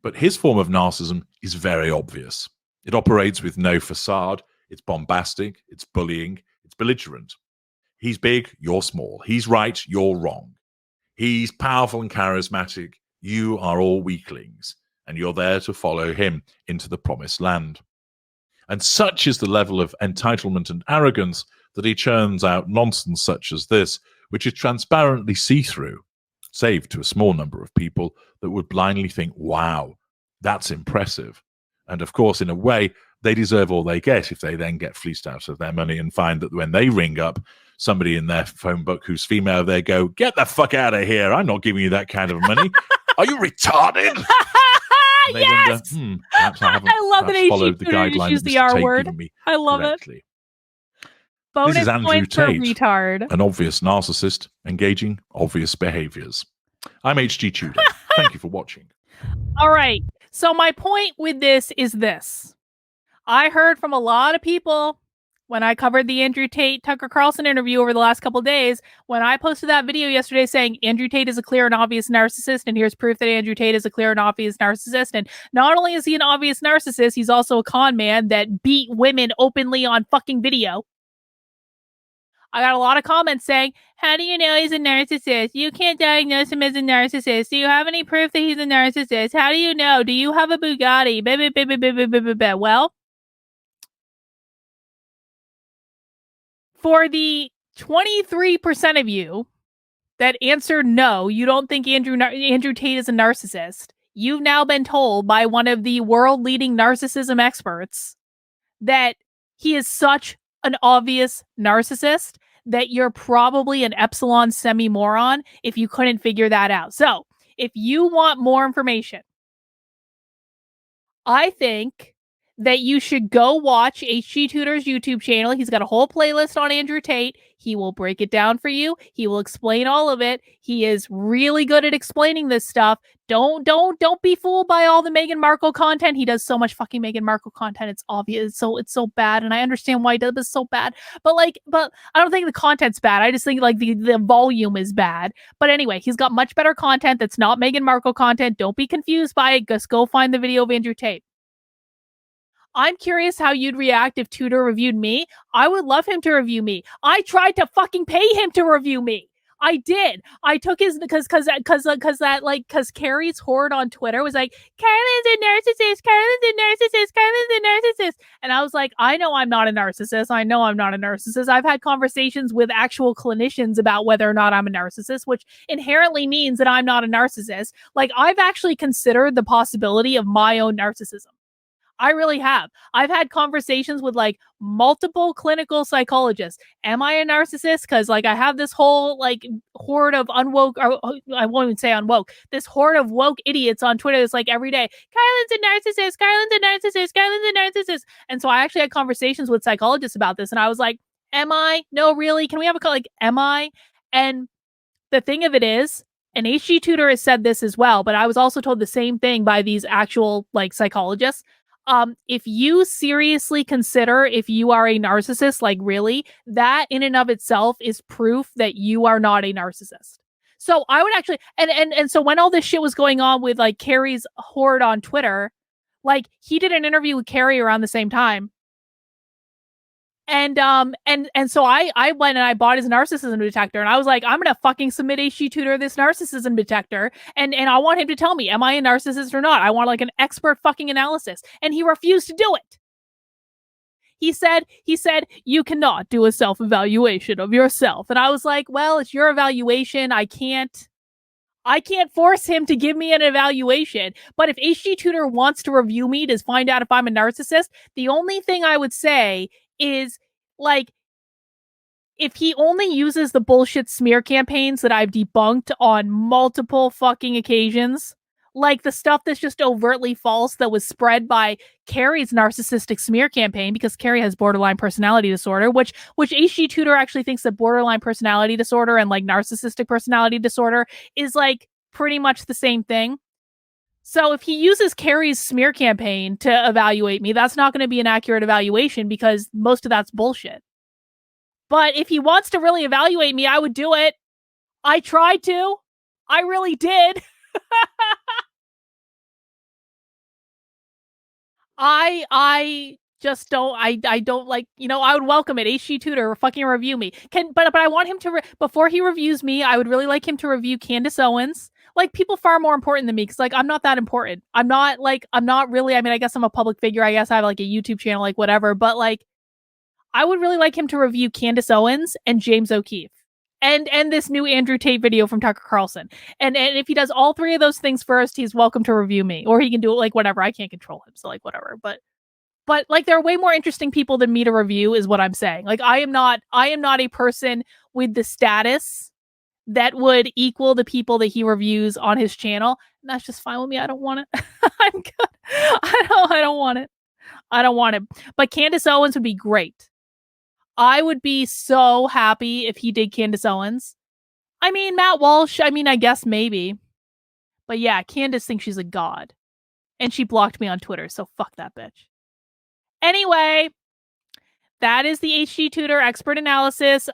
But his form of narcissism is very obvious. It operates with no facade. It's bombastic. It's bullying. It's belligerent. He's big. You're small. He's right. You're wrong. He's powerful and charismatic. You are all weaklings. And you're there to follow him into the promised land. And such is the level of entitlement and arrogance that he churns out nonsense such as this, which is transparently see-through, save to a small number of people that would blindly think, wow, that's impressive. And of course, in a way, they deserve all they get if they then get fleeced out of their money and find that when they ring up somebody in their phone book who's female, they go, get the fuck out of here. I'm not giving you that kind of money. Are you retarded? Yes! Wonder, perhaps I haven't followed the guidelines use the R word. I love correctly. it. Bonus This is Andrew points for Tate, retard. an obvious narcissist engaging obvious behaviors. I'm HG Tudor. Thank you for watching. All right. So my point with this is this. I heard from a lot of people when I covered the Andrew Tate Tucker Carlson interview over the last couple of days, when I posted that video yesterday saying Andrew Tate is a clear and obvious narcissist, and here's proof that Andrew Tate is a clear and obvious narcissist. And not only is he an obvious narcissist, he's also a con man that beat women openly on fucking video. I got a lot of comments saying, how do you know he's a narcissist? You can't diagnose him as a narcissist. Do you have any proof that he's a narcissist? How do you know? Do you have a Bugatti? Well, for the 23% of you that answered no, you don't think Andrew Tate is a narcissist, you've now been told by one of the world-leading narcissism experts that he is such an obvious narcissist that you're probably an epsilon semi-moron if you couldn't figure that out. So, if you want more information, I think that you should go watch HG Tudor's YouTube channel. He's got a whole playlist on Andrew Tate. He will break it down for you. He will explain all of it. He is really good at explaining this stuff. Don't be fooled by all the Meghan Markle content. He does so much fucking Meghan Markle content. It's obvious. It's so bad. And I understand why he does this so bad. But I don't think the content's bad. I just think like the volume is bad. But anyway, he's got much better content that's not Meghan Markle content. Don't be confused by it. Just go find the video of Andrew Tate. I'm curious how you'd react if Tudor reviewed me. I would love him to review me. I tried to fucking pay him to review me. I did. I took his because Carrie's horde on Twitter was like, Karlyn's a narcissist, Karlyn's a narcissist, Karlyn's a narcissist. And I was like, I know I'm not a narcissist. I know I'm not a narcissist. I've had conversations with actual clinicians about whether or not I'm a narcissist, which inherently means that I'm not a narcissist. Like, I've actually considered the possibility of my own narcissism. I really have. I've had conversations with like multiple clinical psychologists. Am I a narcissist? Because like I have this whole like horde of unwoke, or I won't even say unwoke, this horde of woke idiots on Twitter that's like every day, Karlyn's a narcissist, Karlyn's a narcissist, Karlyn's a narcissist. And so I actually had conversations with psychologists about this. And I was like, am I? No, really? Can we have a call? Like, am I? And the thing of it is, and HG Tudor has said this as well, but I was also told the same thing by these actual like psychologists. If you seriously consider if you are a narcissist, like really, that in and of itself is proof that you are not a narcissist. So I would actually, and so when all this shit was going on with like Carrie's horde on Twitter, like he did an interview with Carrie around the same time. And so I went and I bought his narcissism detector, and I was like, I'm gonna fucking submit HG Tudor this narcissism detector, and I want him to tell me, am I a narcissist or not? I want like an expert fucking analysis. And he refused to do it. He said, you cannot do a self-evaluation of yourself. And I was like, well, it's your evaluation. I can't force him to give me an evaluation. But if HG Tudor wants to review me to find out if I'm a narcissist, the only thing I would say is, like, if he only uses the bullshit smear campaigns that I've debunked on multiple fucking occasions, like the stuff that's just overtly false that was spread by Carrie's narcissistic smear campaign, because Carrie has borderline personality disorder, which HG Tudor actually thinks that borderline personality disorder and like narcissistic personality disorder is like pretty much the same thing. So if he uses Carrie's smear campaign to evaluate me, that's not going to be an accurate evaluation because most of that's bullshit. But if he wants to really evaluate me, I would do it. I tried to. I really did. I just don't. I don't like. I would welcome it. HG Tutor, fucking review me. But I want him to before he reviews me. I would really like him to review Candace Owens. Like, people far more important than me, because like I'm not that important. I'm not really. I mean, I guess I'm a public figure. I guess I have like a YouTube channel, like whatever. But like, I would really like him to review Candace Owens and James O'Keefe. And this new Andrew Tate video from Tucker Carlson. And if he does all three of those things first, he's welcome to review me. Or he can do it like whatever. I can't control him, so like whatever. But like, there are way more interesting people than me to review, is what I'm saying. Like, I am not a person with the status that would equal the people that he reviews on his channel. And that's just fine with me. I don't want it. I'm good. I don't want it. I don't want it. But Candace Owens would be great. I would be so happy if he did Candace Owens. I mean, Matt Walsh, I mean, I guess maybe. But yeah, Candace thinks she's a god. And she blocked me on Twitter, so fuck that bitch. Anyway, that is the HG Tutor expert analysis